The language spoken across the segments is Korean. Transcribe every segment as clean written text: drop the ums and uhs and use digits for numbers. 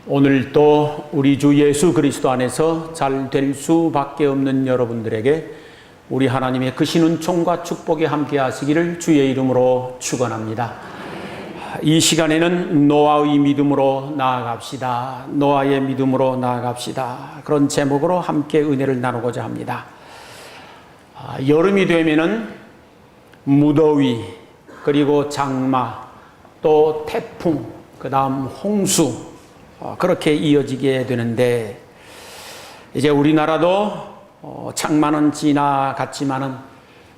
오늘도 우리 주 예수 그리스도 안에서 잘 될 수밖에 없는 여러분들에게 우리 하나님의 크신 은총과 축복이 함께 하시기를 주의 이름으로 축원합니다. 이 시간에는 노아의 믿음으로 나아갑시다. 노아의 믿음으로 나아갑시다. 그런 제목으로 함께 은혜를 나누고자 합니다. 여름이 되면은 무더위, 그리고 장마, 또 태풍, 그 다음 홍수, 그렇게 이어지게 되는데, 이제 우리나라도 장마는 지나갔지만은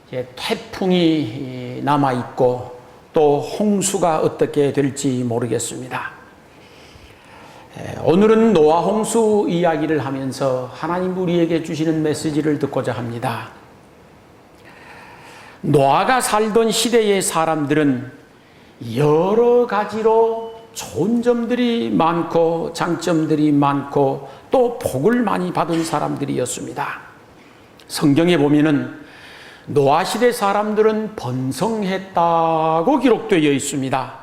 이제 태풍이 남아있고 또 홍수가 어떻게 될지 모르겠습니다. 오늘은 노아 홍수 이야기를 하면서 하나님 우리에게 주시는 메시지를 듣고자 합니다. 노아가 살던 시대의 사람들은 여러 가지로 좋은 점들이 많고 장점들이 많고 또 복을 많이 받은 사람들이었습니다. 성경에 보면은 노아 시대 사람들은 번성했다고 기록되어 있습니다.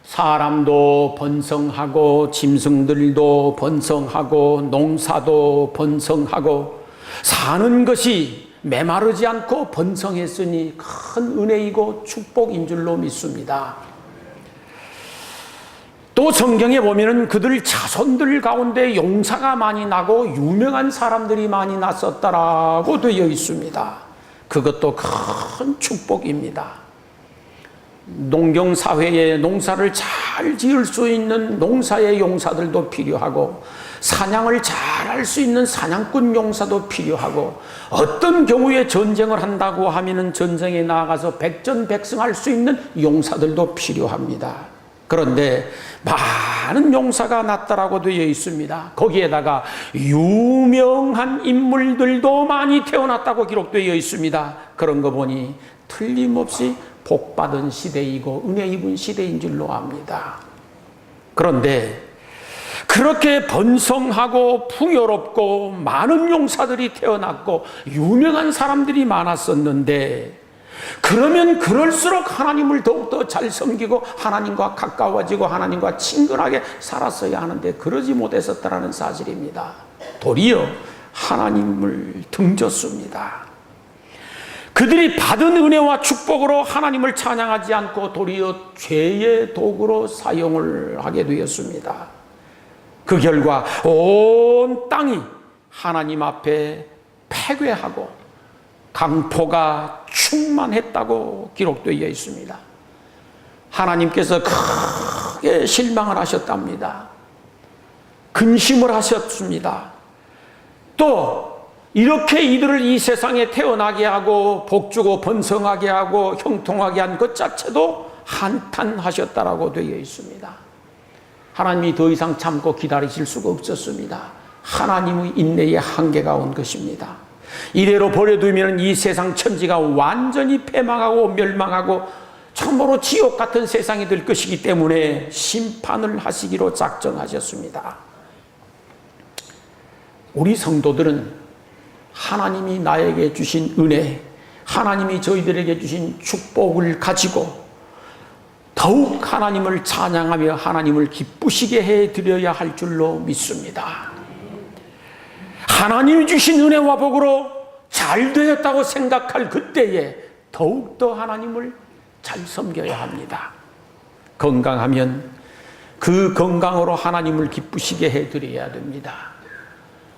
사람도 번성하고 짐승들도 번성하고 농사도 번성하고 사는 것이 메마르지 않고 번성했으니 큰 은혜이고 축복인 줄로 믿습니다. 또 성경에 보면은 그들 자손들 가운데 용사가 많이 나고 유명한 사람들이 많이 났었다라고 되어 있습니다. 그것도 큰 축복입니다. 농경사회에 농사를 잘 지을 수 있는 농사의 용사들도 필요하고, 사냥을 잘 할 수 있는 사냥꾼 용사도 필요하고, 어떤 경우에 전쟁을 한다고 하면은 전쟁에 나가서 백전백승할 수 있는 용사들도 필요합니다. 그런데 많은 용사가 났다라고 되어 있습니다. 거기에다가 유명한 인물들도 많이 태어났다고 기록되어 있습니다. 그런 거 보니 틀림없이 복받은 시대이고 은혜 입은 시대인 줄로 압니다. 그런데 그렇게 번성하고 풍요롭고 많은 용사들이 태어났고 유명한 사람들이 많았었는데, 그러면 그럴수록 하나님을 더욱더 잘 섬기고 하나님과 가까워지고 하나님과 친근하게 살았어야 하는데 그러지 못했었다는 사실입니다. 도리어 하나님을 등졌습니다. 그들이 받은 은혜와 축복으로 하나님을 찬양하지 않고 도리어 죄의 도구로 사용을 하게 되었습니다. 그 결과 온 땅이 하나님 앞에 패괴하고 강포가 충만했다고 기록되어 있습니다. 하나님께서 크게 실망을 하셨답니다. 근심을 하셨습니다. 또 이렇게 이들을 이 세상에 태어나게 하고 복주고 번성하게 하고 형통하게 한 것 자체도 한탄하셨다라고 되어 있습니다. 하나님이 더 이상 참고 기다리실 수가 없었습니다. 하나님의 인내의 한계가 온 것입니다. 이대로 버려두면 이 세상 천지가 완전히 패망하고 멸망하고 참으로 지옥 같은 세상이 될 것이기 때문에 심판을 하시기로 작정하셨습니다. 우리 성도들은 하나님이 나에게 주신 은혜, 하나님이 저희들에게 주신 축복을 가지고 더욱 하나님을 찬양하며 하나님을 기쁘시게 해드려야 할 줄로 믿습니다. 하나님이 주신 은혜와 복으로 잘 되었다고 생각할 그때에 더욱더 하나님을 잘 섬겨야 합니다. 건강하면 그 건강으로 하나님을 기쁘시게 해드려야 됩니다.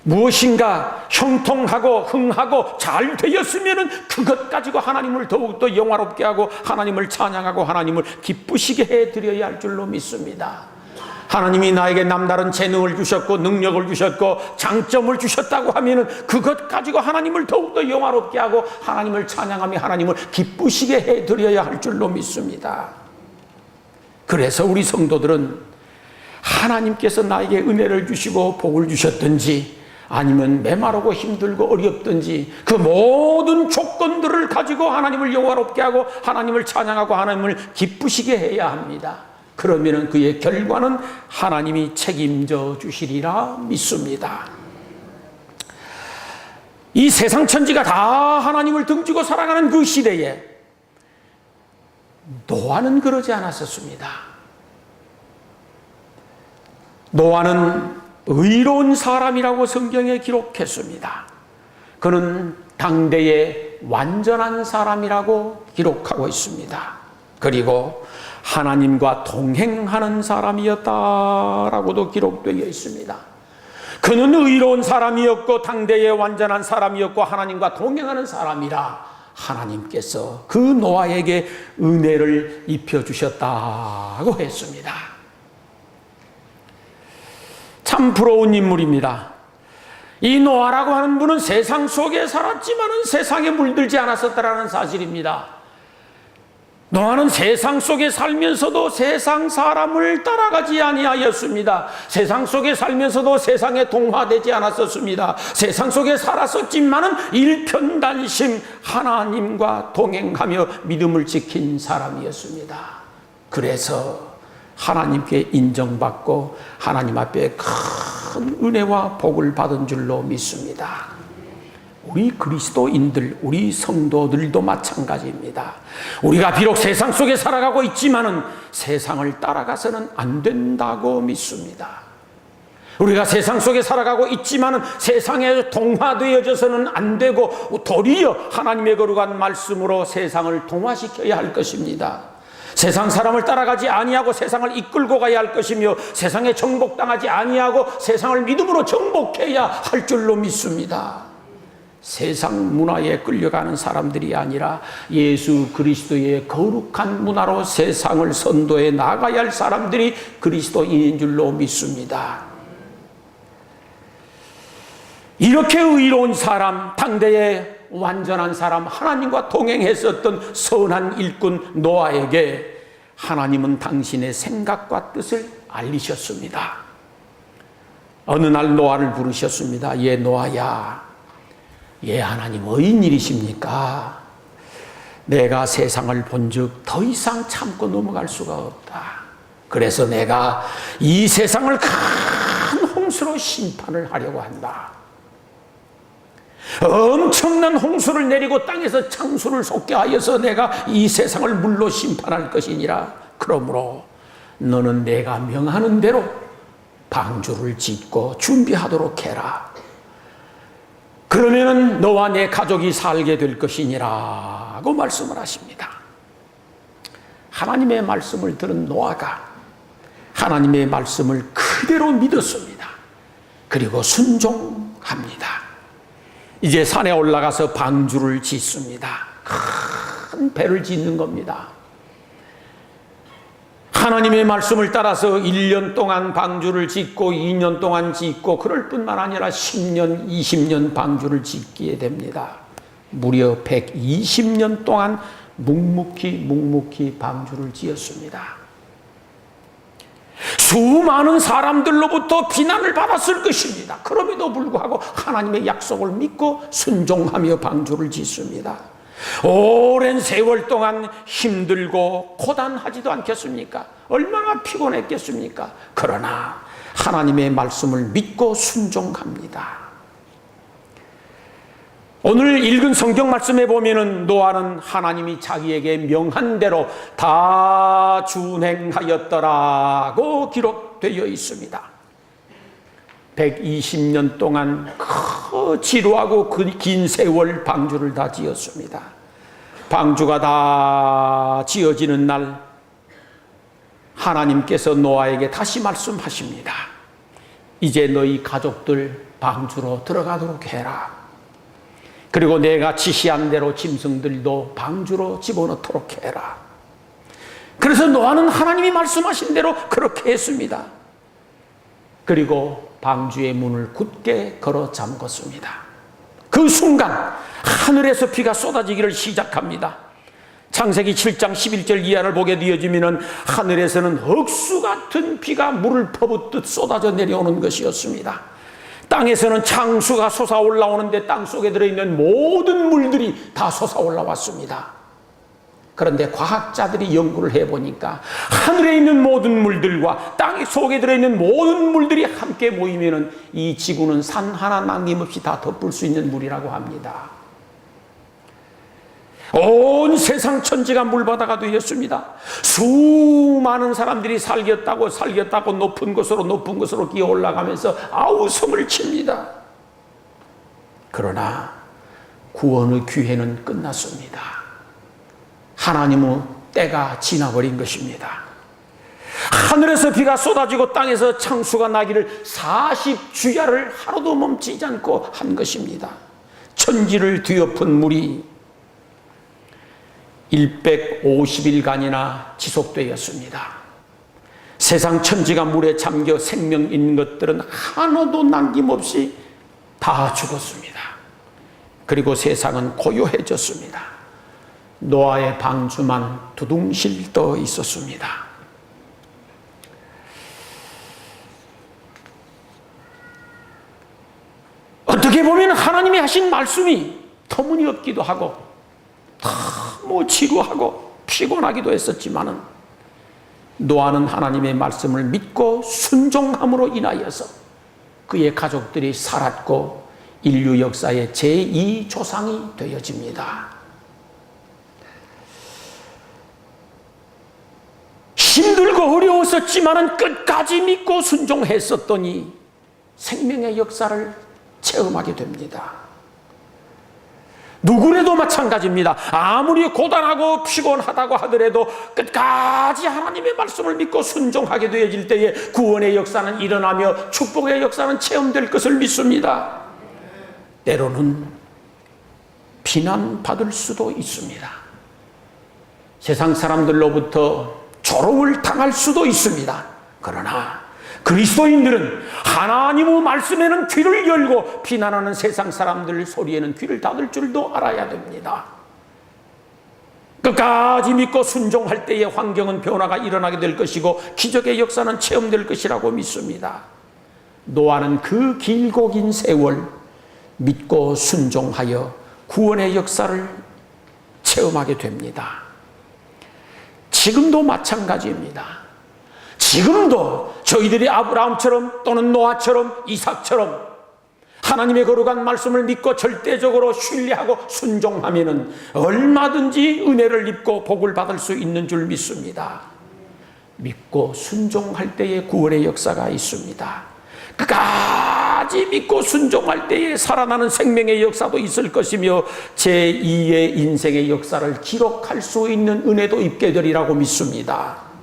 무엇인가 형통하고 흥하고 잘 되었으면 그것 가지고 하나님을 더욱더 영화롭게 하고 하나님을 찬양하고 하나님을 기쁘시게 해드려야 할 줄로 믿습니다. 하나님이 나에게 남다른 재능을 주셨고 능력을 주셨고 장점을 주셨다고 하면 그것 가지고 하나님을 더욱더 영화롭게 하고 하나님을 찬양하며 하나님을 기쁘시게 해드려야 할 줄로 믿습니다. 그래서 우리 성도들은 하나님께서 나에게 은혜를 주시고 복을 주셨든지 아니면 메마르고 힘들고 어렵든지 그 모든 조건들을 가지고 하나님을 영화롭게 하고 하나님을 찬양하고 하나님을 기쁘시게 해야 합니다. 그러면 그의 결과는 하나님이 책임져 주시리라 믿습니다. 이 세상 천지가 다 하나님을 등지고 살아가는 그 시대에 노아는 그러지 않았었습니다. 노아는 의로운 사람이라고 성경에 기록했습니다. 그는 당대의 완전한 사람이라고 기록하고 있습니다. 그리고 하나님과 동행하는 사람이었다라고도 기록되어 있습니다. 그는 의로운 사람이었고 당대의 완전한 사람이었고 하나님과 동행하는 사람이라 하나님께서 그 노아에게 은혜를 입혀주셨다고 했습니다. 참 부러운 인물입니다. 이 노아라고 하는 분은 세상 속에 살았지만은 세상에 물들지 않았었다라는 사실입니다. 노아는 세상 속에 살면서도 세상 사람을 따라가지 아니하였습니다. 세상 속에 살면서도 세상에 동화되지 않았었습니다. 세상 속에 살았었지만은 일편단심 하나님과 동행하며 믿음을 지킨 사람이었습니다. 그래서 하나님께 인정받고 하나님 앞에 큰 은혜와 복을 받은 줄로 믿습니다. 우리 그리스도인들, 우리 성도들도 마찬가지입니다. 우리가 비록 세상 속에 살아가고 있지만은 세상을 따라가서는 안 된다고 믿습니다. 우리가 세상 속에 살아가고 있지만은 세상에 동화되어져서는 안 되고 도리어 하나님의 거룩한 말씀으로 세상을 동화시켜야 할 것입니다. 세상 사람을 따라가지 아니하고 세상을 이끌고 가야 할 것이며 세상에 정복당하지 아니하고 세상을 믿음으로 정복해야 할 줄로 믿습니다. 세상 문화에 끌려가는 사람들이 아니라 예수 그리스도의 거룩한 문화로 세상을 선도해 나가야 할 사람들이 그리스도인인 줄로 믿습니다. 이렇게 의로운 사람, 당대의 완전한 사람, 하나님과 동행했었던 선한 일꾼 노아에게 하나님은 당신의 생각과 뜻을 알리셨습니다. 어느 날 노아를 부르셨습니다. 예, 노아야. 예, 하나님 의인일이십니까? 내가 세상을 본즉 더 이상 참고 넘어갈 수가 없다. 그래서 내가 이 세상을 큰 홍수로 심판을 하려고 한다. 엄청난 홍수를 내리고 땅에서 창수를 솟게 하여서 내가 이 세상을 물로 심판할 것이니라. 그러므로 너는 내가 명하는 대로 방주를 짓고 준비하도록 해라. 그러면은 너와 내 가족이 살게 될 것이니라고 말씀을 하십니다. 하나님의 말씀을 들은 노아가 하나님의 말씀을 그대로 믿었습니다. 그리고 순종합니다. 이제 산에 올라가서 방주를 짓습니다. 큰 배를 짓는 겁니다. 하나님의 말씀을 따라서 1년 동안 방주를 짓고 2년 동안 짓고 그럴 뿐만 아니라 10년, 20년 방주를 짓게 됩니다. 무려 120년 동안 묵묵히 방주를 지었습니다. 수많은 사람들로부터 비난을 받았을 것입니다. 그럼에도 불구하고 하나님의 약속을 믿고 순종하며 방주를 짓습니다. 오랜 세월 동안 힘들고 고단하지도 않겠습니까? 얼마나 피곤했겠습니까? 그러나 하나님의 말씀을 믿고 순종합니다. 오늘 읽은 성경 말씀에 보면은 노아는 하나님이 자기에게 명한 대로 다 준행하였더라고 기록되어 있습니다. 120년 동안 지루하고 긴 세월 방주를 다 지었습니다. 방주가 다 지어지는 날 하나님께서 노아에게 다시 말씀하십니다. 이제 너희 가족들 방주로 들어가도록 해라. 그리고 내가 지시한 대로 짐승들도 방주로 집어넣도록 해라. 그래서 노아는 하나님이 말씀하신 대로 그렇게 했습니다. 그리고 방주의 문을 굳게 걸어 잠궜습니다. 그 순간 하늘에서 비가 쏟아지기를 시작합니다. 창세기 7장 11절 이하를 보게 되어지면 하늘에서는 억수 같은 비가 물을 퍼붓듯 쏟아져 내려오는 것이었습니다. 땅에서는 창수가 솟아올라오는데 땅속에 들어있는 모든 물들이 다 솟아올라왔습니다. 그런데 과학자들이 연구를 해보니까 하늘에 있는 모든 물들과 땅 속에 들어있는 모든 물들이 함께 모이면 이 지구는 산 하나 남김없이 다 덮을 수 있는 물이라고 합니다. 온 세상 천지가 물바다가 되었습니다. 수많은 사람들이 살겠다고 높은 곳으로 기어 올라가면서 아우성을 칩니다. 그러나 구원의 기회는 끝났습니다. 하나님의 때가 지나버린 것입니다. 하늘에서 비가 쏟아지고 땅에서 창수가 나기를 40주야를 하루도 멈추지 않고 한 것입니다. 천지를 뒤엎은 물이 150일간이나 지속되었습니다. 세상 천지가 물에 잠겨 생명 있는 것들은 하나도 남김없이 다 죽었습니다. 그리고 세상은 고요해졌습니다. 노아의 방주만 두둥실 떠 있었습니다. 어떻게 보면 하나님이 하신 말씀이 터무니없기도 하고 너무 지루하고 피곤하기도 했었지만은 노아는 하나님의 말씀을 믿고 순종함으로 인하여서 그의 가족들이 살았고 인류 역사의 제2조상이 되어집니다. 힘들고 어려웠었지만은 끝까지 믿고 순종했었더니 생명의 역사를 체험하게 됩니다. 누구라도 마찬가지입니다. 아무리 고단하고 피곤하다고 하더라도 끝까지 하나님의 말씀을 믿고 순종하게 되어질 때에 구원의 역사는 일어나며 축복의 역사는 체험될 것을 믿습니다. 때로는 비난받을 수도 있습니다. 세상 사람들로부터 조롱을 당할 수도 있습니다. 그러나 그리스도인들은 하나님의 말씀에는 귀를 열고 비난하는 세상 사람들 소리에는 귀를 닫을 줄도 알아야 됩니다. 끝까지 믿고 순종할 때의 환경은 변화가 일어나게 될 것이고 기적의 역사는 체험될 것이라고 믿습니다. 노아는 그 길고 긴 세월 믿고 순종하여 구원의 역사를 체험하게 됩니다. 지금도 마찬가지입니다. 지금도 저희들이 아브라함처럼 또는 노아처럼 이삭처럼 하나님의 거룩한 말씀을 믿고 절대적으로 신뢰하고 순종하면은 얼마든지 은혜를 입고 복을 받을 수 있는 줄 믿습니다. 믿고 순종할 때에 구원의 역사가 있습니다. 끝까지 믿고 순종할 때에 살아나는 생명의 역사도 있을 것이며 제2의 인생의 역사를 기록할 수 있는 은혜도 입게 되리라고 믿습니다.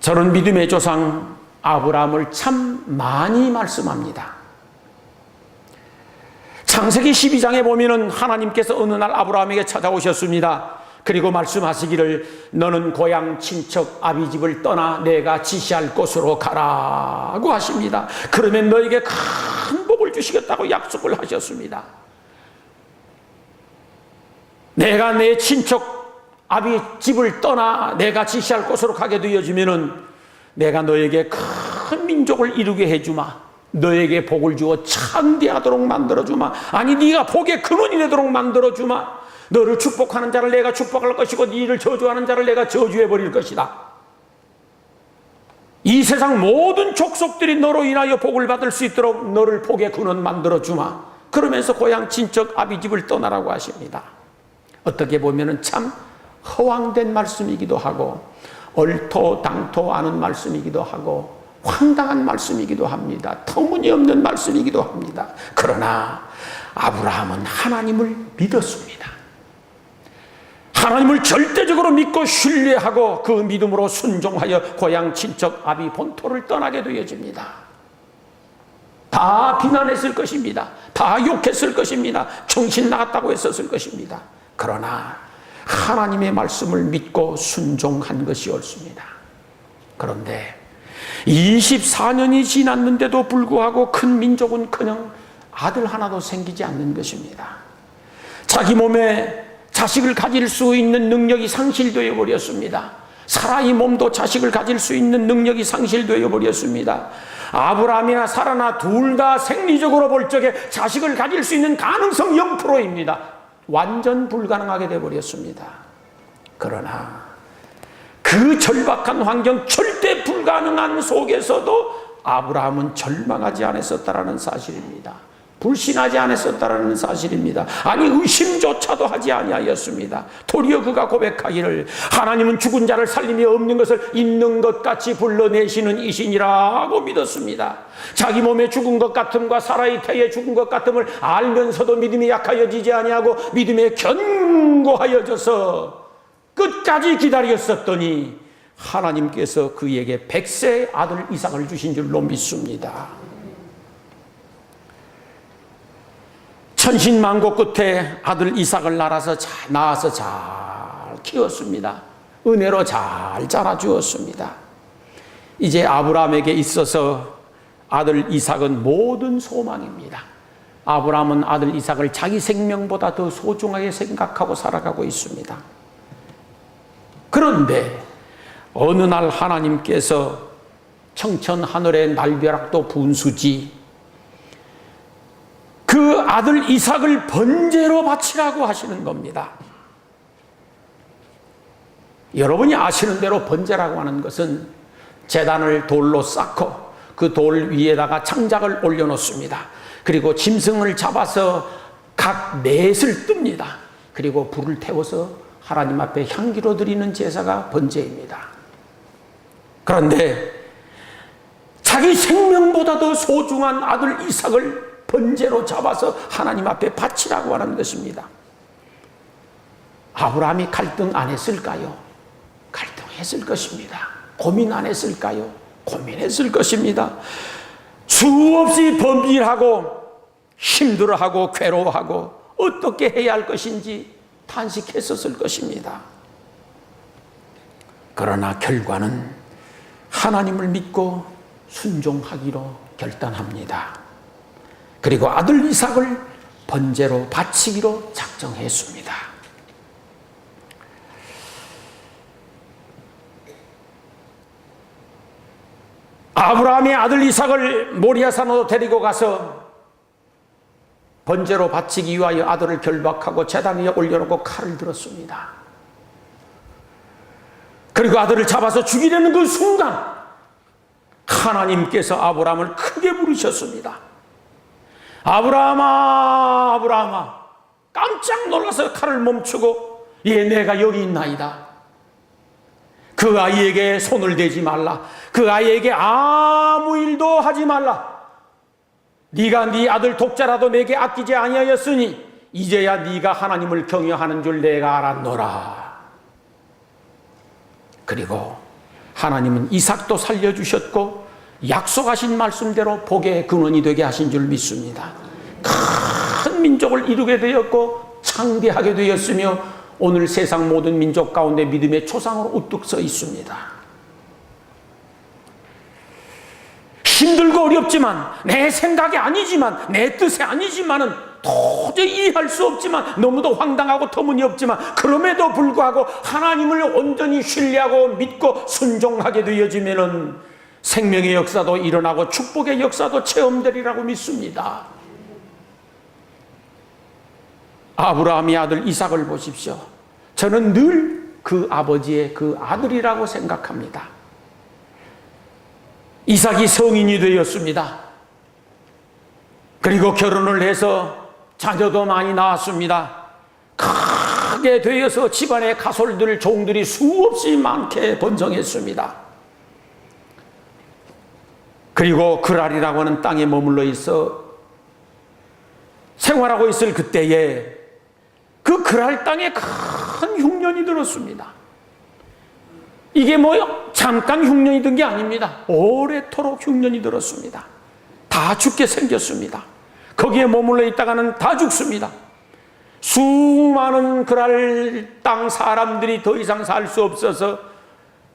저는 믿음의 조상 아브라함을 참 많이 말씀합니다. 창세기 12장에 보면은 하나님께서 어느 날 아브라함에게 찾아오셨습니다. 그리고 말씀하시기를 너는 고향 친척 아비집을 떠나 내가 지시할 곳으로 가라고 하십니다. 그러면 너에게 큰 복을 주시겠다고 약속을 하셨습니다. 내가 내 친척 아비집을 떠나 내가 지시할 곳으로 가게 되어지면은 내가 너에게 큰 민족을 이루게 해주마. 너에게 복을 주어 창대하도록 만들어주마. 아니 네가 복의 근원이 되도록 만들어주마. 너를 축복하는 자를 내가 축복할 것이고 너를 저주하는 자를 내가 저주해 버릴 것이다. 이 세상 모든 족속들이 너로 인하여 복을 받을 수 있도록 너를 복의 근원 만들어주마. 그러면서 고향 친척 아비집을 떠나라고 하십니다. 어떻게 보면 참 허황된 말씀이기도 하고 얼토당토하는 말씀이기도 하고 황당한 말씀이기도 합니다. 터무니없는 말씀이기도 합니다. 그러나 아브라함은 하나님을 믿었습니다. 하나님을 절대적으로 믿고 신뢰하고 그 믿음으로 순종하여 고향 친척 아비 본토를 떠나게 되어집니다. 다 비난했을 것입니다. 다 욕했을 것입니다. 정신 나갔다고 했었을 것입니다. 그러나 하나님의 말씀을 믿고 순종한 것이 옳습니다. 그런데 24년이 지났는데도 불구하고 큰 민족은커녕 아들 하나도 생기지 않는 것입니다. 자기 몸에 자식을 가질 수 있는 능력이 상실되어 버렸습니다. 사라의 몸도 자식을 가질 수 있는 능력이 상실되어 버렸습니다. 아브라함이나 사라나 둘 다 생리적으로 볼 적에 자식을 가질 수 있는 가능성 0%입니다. 완전 불가능하게 되어버렸습니다. 그러나 그 절박한 환경, 절대 불가능한 속에서도 아브라함은 절망하지 않았었다라는 사실입니다. 불신하지 않았었다라는 사실입니다. 아니 의심조차도 하지 아니하였습니다. 도리어 그가 고백하기를 하나님은 죽은 자를 살림이 없는 것을 있는 것 같이 불러내시는 이신이라고 믿었습니다. 자기 몸에 죽은 것 같음과 사라의 태에 죽은 것 같음을 알면서도 믿음이 약하여지지 아니하고 믿음에 견고하여져서 끝까지 기다렸었더니 하나님께서 그에게 100세의 아들 이삭을 주신 줄로 믿습니다. 천신만고 끝에 아들 이삭을 낳아서 잘 키웠습니다. 은혜로 잘 자라주었습니다. 이제 아브라함에게 있어서 아들 이삭은 모든 소망입니다. 아브라함은 아들 이삭을 자기 생명보다 더 소중하게 생각하고 살아가고 있습니다. 그런데 어느 날 하나님께서 청천 하늘의 날벼락도 분수지 그 아들 이삭을 번제로 바치라고 하시는 겁니다. 여러분이 아시는 대로 번제라고 하는 것은 제단을 돌로 쌓고 그 돌 위에다가 창작을 올려놓습니다. 그리고 짐승을 잡아서 각 넷을 뜹니다. 그리고 불을 태워서 하나님 앞에 향기로 드리는 제사가 번제입니다. 그런데 자기 생명보다 더 소중한 아들 이삭을 번제로 잡아서 하나님 앞에 바치라고 하는 것입니다. 아브라함이 갈등 안 했을까요? 갈등했을 것입니다. 고민 안 했을까요? 고민했을 것입니다. 수없이 범죄하고 힘들어하고 괴로워하고 어떻게 해야 할 것인지 탄식했었을 것입니다. 그러나 결과는 하나님을 믿고 순종하기로 결단합니다. 그리고 아들 이삭을 번제로 바치기로 작정했습니다. 아브라함이 아들 이삭을 모리아산으로 데리고 가서 번제로 바치기 위하여 아들을 결박하고 제단 위에 올려놓고 칼을 들었습니다. 그리고 아들을 잡아서 죽이려는 그 순간 하나님께서 아브라함을 크게 부르셨습니다. 아브라함아, 아브라함아. 깜짝 놀라서 칼을 멈추고 예, 내가 여기 있나이다. 그 아이에게 손을 대지 말라. 그 아이에게 아무 일도 하지 말라. 네가 네 아들 독자라도 내게 아끼지 아니하였으니 이제야 네가 하나님을 경외하는 줄 내가 알았노라. 그리고 하나님은 이삭도 살려주셨고 약속하신 말씀대로 복의 근원이 되게 하신 줄 믿습니다. 큰 민족을 이루게 되었고 창대하게 되었으며 오늘 세상 모든 민족 가운데 믿음의 초상으로 우뚝 서 있습니다. 힘들고 어렵지만 내 생각이 아니지만 내 뜻이 아니지만은 도저히 이해할 수 없지만 너무도 황당하고 터무니없지만 그럼에도 불구하고 하나님을 온전히 신뢰하고 믿고 순종하게 되어지면은 생명의 역사도 일어나고 축복의 역사도 체험되리라고 믿습니다. 아브라함의 아들 이삭을 보십시오. 저는 늘 그 아버지의 그 아들이라고 생각합니다. 이삭이 성인이 되었습니다. 그리고 결혼을 해서 자녀도 많이 낳았습니다. 크게 되어서 집안의 가솔들, 종들이 수없이 많게 번성했습니다. 그리고 그랄이라고 하는 땅에 머물러 있어 생활하고 있을 그때에 그 그랄 땅에 큰 흉년이 들었습니다. 이게 뭐 잠깐 흉년이 든 게 아닙니다. 오래도록 흉년이 들었습니다. 다 죽게 생겼습니다. 거기에 머물러 있다가는 다 죽습니다. 수많은 그랄 땅 사람들이 더 이상 살 수 없어서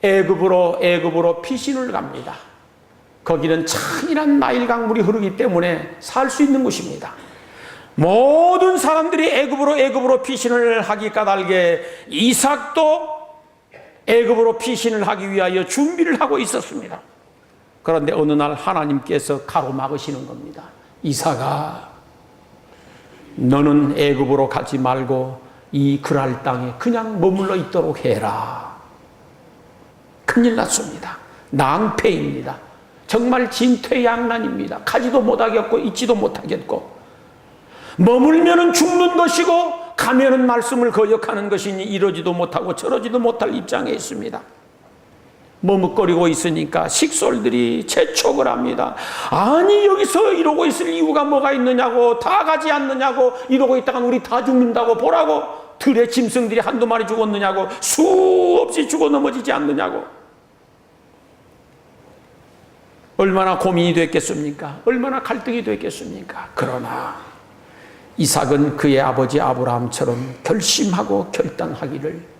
애굽으로 피신을 갑니다. 거기는 찬이란 나일 강물이 흐르기 때문에 살 수 있는 곳입니다. 모든 사람들이 애굽으로 피신을 하기 까닭에 이삭도 애굽으로 피신을 하기 위하여 준비를 하고 있었습니다. 그런데 어느 날 하나님께서 가로막으시는 겁니다. 이삭아, 너는 애굽으로 가지 말고 이 그랄 땅에 그냥 머물러 있도록 해라. 큰일 났습니다. 낭패입니다. 정말 진퇴양난입니다. 가지도 못하겠고 있지도 못하겠고 머물면은 죽는 것이고 가면은 말씀을 거역하는 것이니 이러지도 못하고 저러지도 못할 입장에 있습니다. 머뭇거리고 있으니까 식솔들이 재촉을 합니다. 아니 여기서 이러고 있을 이유가 뭐가 있느냐고, 다 가지 않느냐고, 이러고 있다간 우리 다 죽는다고 보라고, 들의 짐승들이 한두 마리 죽었느냐고, 수없이 죽어 넘어지지 않느냐고. 얼마나 고민이 됐겠습니까? 얼마나 갈등이 됐겠습니까? 그러나 이삭은 그의 아버지 아브라함처럼 결심하고 결단하기를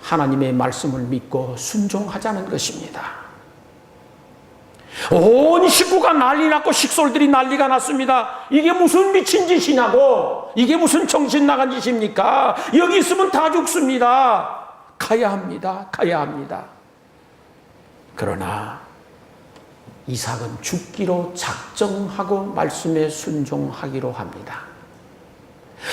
하나님의 말씀을 믿고 순종하자는 것입니다. 온 식구가 난리 났고 식솔들이 난리가 났습니다. 이게 무슨 미친 짓이냐고, 이게 무슨 정신 나간 짓입니까? 여기 있으면 다 죽습니다. 가야 합니다. 가야 합니다. 그러나 이삭은 죽기로 작정하고 말씀에 순종하기로 합니다.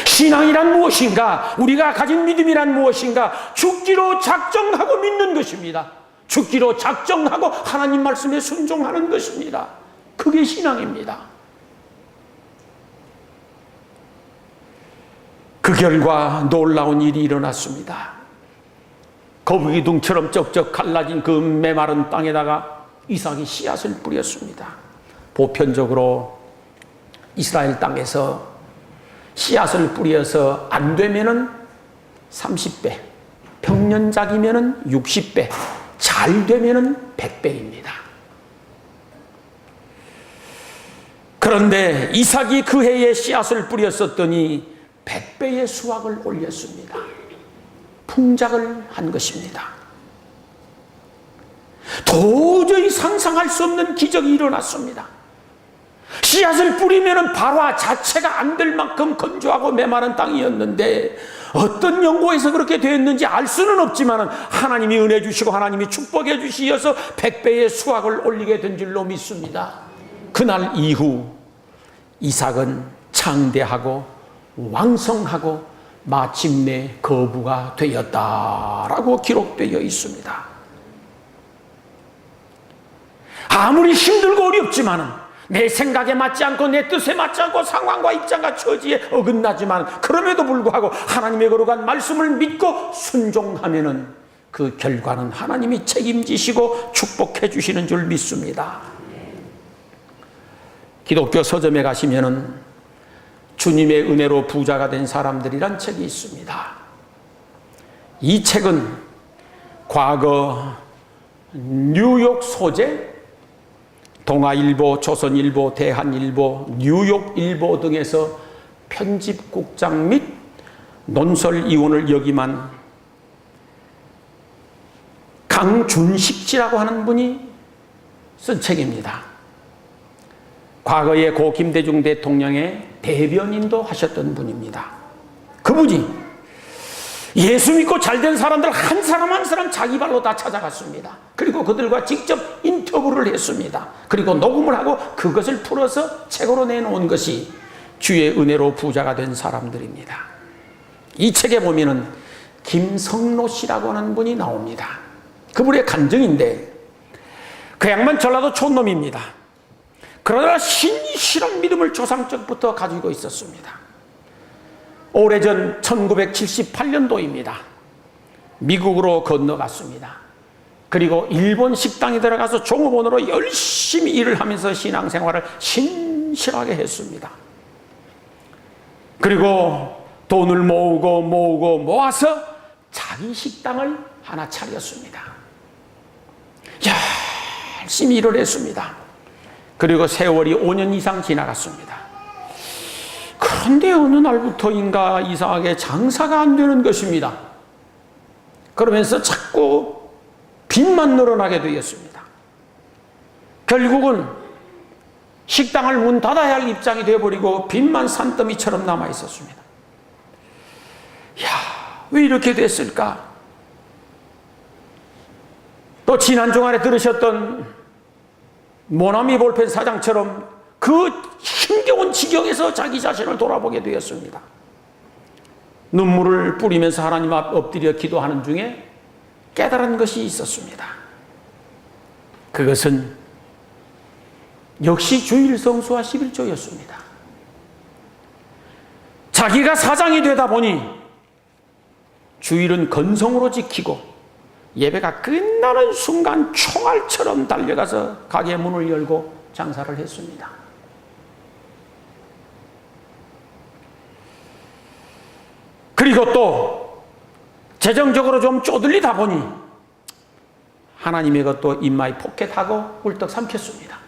신앙이란 무엇인가? 우리가 가진 믿음이란 무엇인가? 죽기로 작정하고 믿는 것입니다. 죽기로 작정하고 하나님 말씀에 순종하는 것입니다. 그게 신앙입니다. 그 결과 놀라운 일이 일어났습니다. 거북이둥처럼 쩍쩍 갈라진 그 메마른 땅에다가 이삭이 씨앗을 뿌렸습니다. 보편적으로 이스라엘 땅에서 씨앗을 뿌려서 안 되면은 30배, 평년작이면은 60배, 잘 되면은 100배입니다. 그런데 이삭이 그 해에 씨앗을 뿌렸었더니 100배의 수확을 올렸습니다. 풍작을 한 것입니다. 도저히 상상할 수 없는 기적이 일어났습니다. 씨앗을 뿌리면 발화 자체가 안 될 만큼 건조하고 메마른 땅이었는데 어떤 연구에서 그렇게 되었는지 알 수는 없지만 하나님이 은혜 주시고 하나님이 축복해 주시어서 100배의 수확을 올리게 된 줄로 믿습니다. 그날 이후 이삭은 창대하고 왕성하고 마침내 거부가 되었다라고 기록되어 있습니다. 아무리 힘들고 어렵지만은 내 생각에 맞지 않고 내 뜻에 맞지 않고 상황과 입장과 처지에 어긋나지만 그럼에도 불구하고 하나님의 거룩한 말씀을 믿고 순종하면은 그 결과는 하나님이 책임지시고 축복해 주시는 줄 믿습니다. 기독교 서점에 가시면은 주님의 은혜로 부자가 된 사람들이란 책이 있습니다. 이 책은 과거 뉴욕 소재 동아일보, 조선일보, 대한일보, 뉴욕일보 등에서 편집국장 및 논설위원을 역임한 강준식 씨라고 하는 분이 쓴 책입니다. 과거에 고 김대중 대통령의 대변인도 하셨던 분입니다. 그분이 예수 믿고 잘된 사람들 한 사람 한 사람 자기 발로 다 찾아갔습니다. 그리고 그들과 직접 인터뷰를 했습니다. 그리고 녹음을 하고 그것을 풀어서 책으로 내놓은 것이 주의 은혜로 부자가 된 사람들입니다. 이 책에 보면은 김성로 씨라고 하는 분이 나옵니다. 그분의 간증인데 그 양반 전라도 촌놈입니다. 그러나 신실한 믿음을 조상적부터 가지고 있었습니다. 오래전 1978년도입니다. 미국으로 건너갔습니다. 그리고 일본 식당에 들어가서 종업원으로 열심히 일을 하면서 신앙생활을 신실하게 했습니다. 그리고 돈을 모아서 자기 식당을 하나 차렸습니다. 열심히 일을 했습니다. 그리고 세월이 5년 이상 지나갔습니다. 그런데 어느 날부터인가 이상하게 장사가 안 되는 것입니다. 그러면서 자꾸 빚만 늘어나게 되었습니다. 결국은 식당을 문 닫아야 할 입장이 되어버리고 빚만 산더미처럼 남아 있었습니다. 왜 이렇게 됐을까? 또 지난 주간에 들으셨던 모나미 볼펜 사장처럼 그 힘겨운 지경에서 자기 자신을 돌아보게 되었습니다. 눈물을 뿌리면서 하나님 앞 엎드려 기도하는 중에 깨달은 것이 있었습니다. 그것은 역시 주일 성수와 11조였습니다. 자기가 사장이 되다 보니 주일은 건성으로 지키고 예배가 끝나는 순간 총알처럼 달려가서 가게 문을 열고 장사를 했습니다. 그리고 또 재정적으로 좀 쪼들리다 보니 하나님의 것도 입마이 포켓하고 꿀떡 삼켰습니다.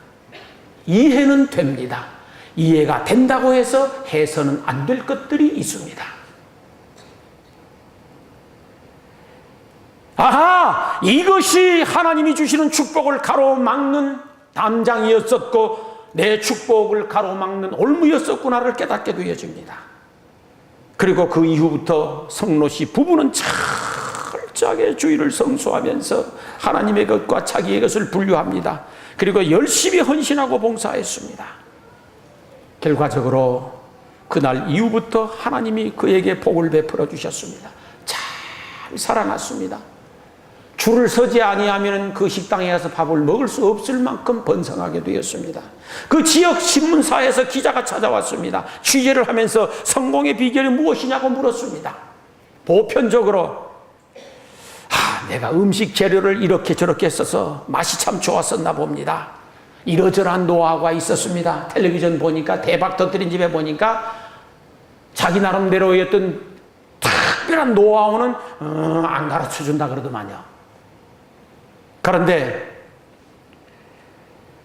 이해는 됩니다. 이해가 된다고 해서 해서는 안 될 것들이 있습니다. 아하! 이것이 하나님이 주시는 축복을 가로막는 담장이었었고 내 축복을 가로막는 올무였었구나를 깨닫게 되어집니다. 그리고 그 이후부터 성로씨 부부는 철저하게 주일을 성수하면서 하나님의 것과 자기의 것을 분류합니다. 그리고 열심히 헌신하고 봉사했습니다. 결과적으로 그날 이후부터 하나님이 그에게 복을 베풀어 주셨습니다. 잘 살아났습니다. 줄을 서지 아니하면 그 식당에 가서 밥을 먹을 수 없을 만큼 번성하게 되었습니다. 그 지역 신문사에서 기자가 찾아왔습니다. 취재를 하면서 성공의 비결이 무엇이냐고 물었습니다. 보편적으로 내가 음식 재료를 이렇게 저렇게 써서 맛이 참 좋았었나 봅니다. 이러저러한 노하우가 있었습니다. 텔레비전 보니까 대박 터뜨린 집에 보니까 자기 나름대로의 어떤 특별한 노하우는 안 가르쳐준다 그러더만요. 그런데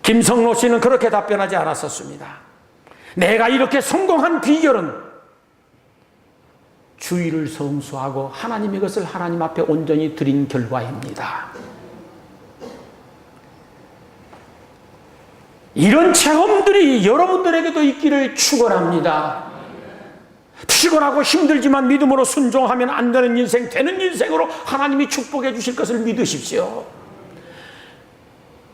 김성로 씨는 그렇게 답변하지 않았었습니다. 내가 이렇게 성공한 비결은 주일을 성수하고 하나님의 것을 하나님 앞에 온전히 드린 결과입니다. 이런 체험들이 여러분들에게도 있기를 축원합니다. 피곤하고 힘들지만 믿음으로 순종하면 안 되는 인생, 되는 인생으로 하나님이 축복해 주실 것을 믿으십시오.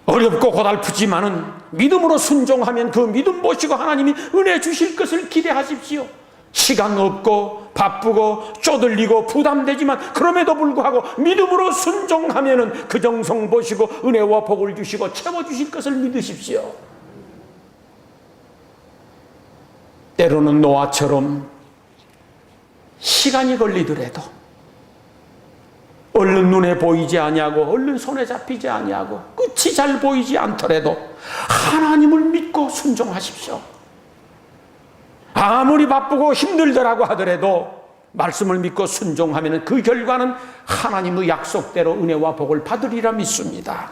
어렵고 고달프지만은 믿음으로 순종하면 그 믿음 보시고 하나님이 은혜 주실 것을 기대하십시오. 시간 없고 바쁘고 쪼들리고 부담되지만 그럼에도 불구하고 믿음으로 순종하면은 그 정성 보시고 은혜와 복을 주시고 채워주실 것을 믿으십시오. 때로는 노아처럼 시간이 걸리더라도 얼른 눈에 보이지 아니하고 얼른 손에 잡히지 아니하고 끝이 잘 보이지 않더라도 하나님을 믿고 순종하십시오. 아무리 바쁘고 힘들더라고 하더라도 말씀을 믿고 순종하면 그 결과는 하나님의 약속대로 은혜와 복을 받으리라 믿습니다.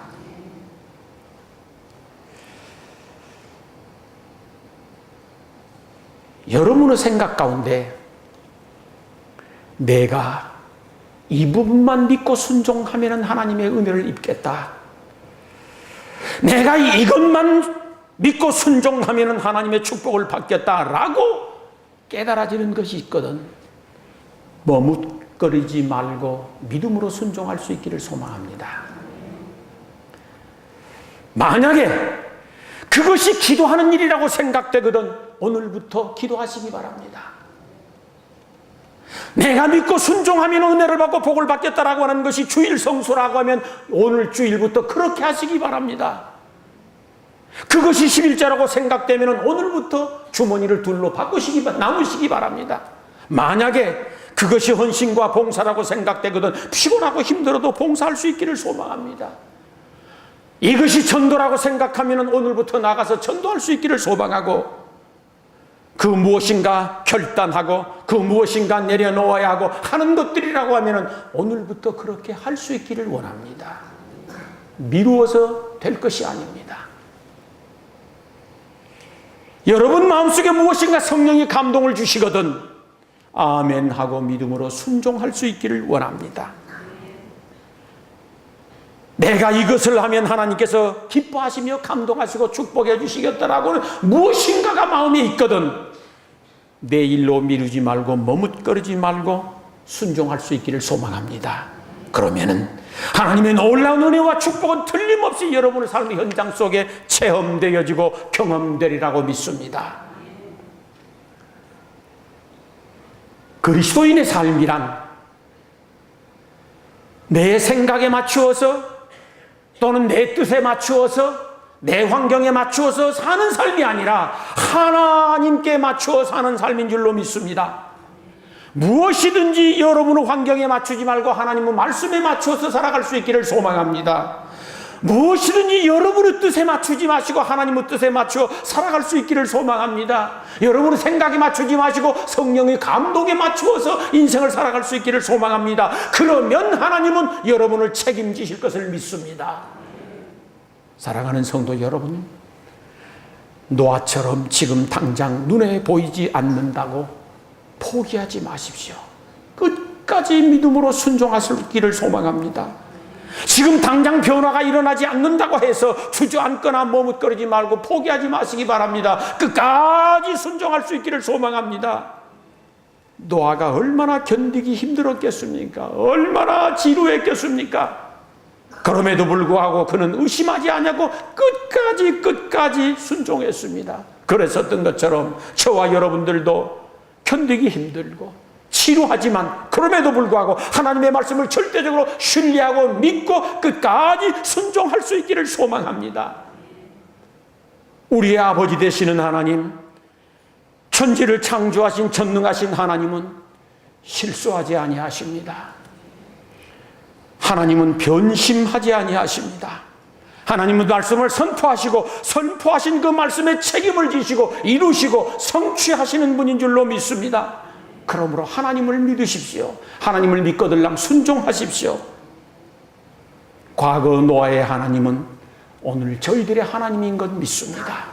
여러분의 생각 가운데 내가 이 부분만 믿고 순종하면 하나님의 은혜를 입겠다. 내가 이것만 믿고 순종하면 하나님의 축복을 받겠다라고 깨달아지는 것이 있거든. 머뭇거리지 말고 믿음으로 순종할 수 있기를 소망합니다. 만약에 그것이 기도하는 일이라고 생각되거든 오늘부터 기도하시기 바랍니다. 내가 믿고 순종하면 은혜를 받고 복을 받겠다라고 하는 것이 주일 성수라고 하면 오늘 주일부터 그렇게 하시기 바랍니다. 그것이 11자라고 생각되면 오늘부터 주머니를 둘러 나누시기 바랍니다. 만약에 그것이 헌신과 봉사라고 생각되거든 피곤하고 힘들어도 봉사할 수 있기를 소망합니다. 이것이 전도라고 생각하면 오늘부터 나가서 전도할 수 있기를 소망하고 그 무엇인가 결단하고 그 무엇인가 내려놓아야 하고 하는 것들이라고 하면 오늘부터 그렇게 할 수 있기를 원합니다. 미루어서 될 것이 아닙니다. 여러분 마음속에 무엇인가 성령이 감동을 주시거든 아멘 하고 믿음으로 순종할 수 있기를 원합니다. 내가 이것을 하면 하나님께서 기뻐하시며 감동하시고 축복해 주시겠다라고는 무엇인가가 마음에 있거든 내 일로 미루지 말고 머뭇거리지 말고 순종할 수 있기를 소망합니다. 그러면은 하나님의 놀라운 은혜와 축복은 틀림없이 여러분의 삶의 현장 속에 체험되어지고 경험되리라고 믿습니다. 그리스도인의 삶이란 내 생각에 맞추어서 또는 내 뜻에 맞추어서 내 환경에 맞추어서 사는 삶이 아니라 하나님께 맞추어 사는 삶인 줄로 믿습니다. 무엇이든지 여러분의 환경에 맞추지 말고 하나님의 말씀에 맞춰서 살아갈 수 있기를 소망합니다. 무엇이든지 여러분의 뜻에 맞추지 마시고 하나님의 뜻에 맞추어 살아갈 수 있기를 소망합니다. 여러분의 생각에 맞추지 마시고 성령의 감동에 맞추어서 인생을 살아갈 수 있기를 소망합니다. 그러면 하나님은 여러분을 책임지실 것을 믿습니다. 사랑하는 성도 여러분, 노아처럼 지금 당장 눈에 보이지 않는다고 포기하지 마십시오. 끝까지 믿음으로 순종하시기를 소망합니다. 지금 당장 변화가 일어나지 않는다고 해서 주저앉거나 머뭇거리지 말고 포기하지 마시기 바랍니다. 끝까지 순종할 수 있기를 소망합니다. 노아가 얼마나 견디기 힘들었겠습니까? 얼마나 지루했겠습니까? 그럼에도 불구하고 그는 의심하지 않냐고 끝까지 순종했습니다. 그랬었던 것처럼 저와 여러분들도 견디기 힘들고 지루하지만 그럼에도 불구하고 하나님의 말씀을 절대적으로 신뢰하고 믿고 끝까지 순종할 수 있기를 소망합니다. 우리의 아버지 되시는 하나님, 천지를 창조하신 전능하신 하나님은 실수하지 아니하십니다. 하나님은 변심하지 아니하십니다. 하나님은 말씀을 선포하시고 선포하신 그 말씀에 책임을 지시고 이루시고 성취하시는 분인 줄로 믿습니다. 그러므로 하나님을 믿으십시오. 하나님을 믿거들랑 순종하십시오. 과거 노아의 하나님은 오늘 저희들의 하나님인 것 믿습니다.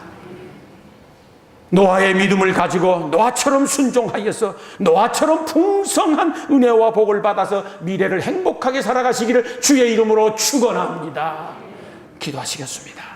노아의 믿음을 가지고 노아처럼 순종하여서 노아처럼 풍성한 은혜와 복을 받아서 미래를 행복하게 살아가시기를 주의 이름으로 축원합니다. 기도하시겠습니다.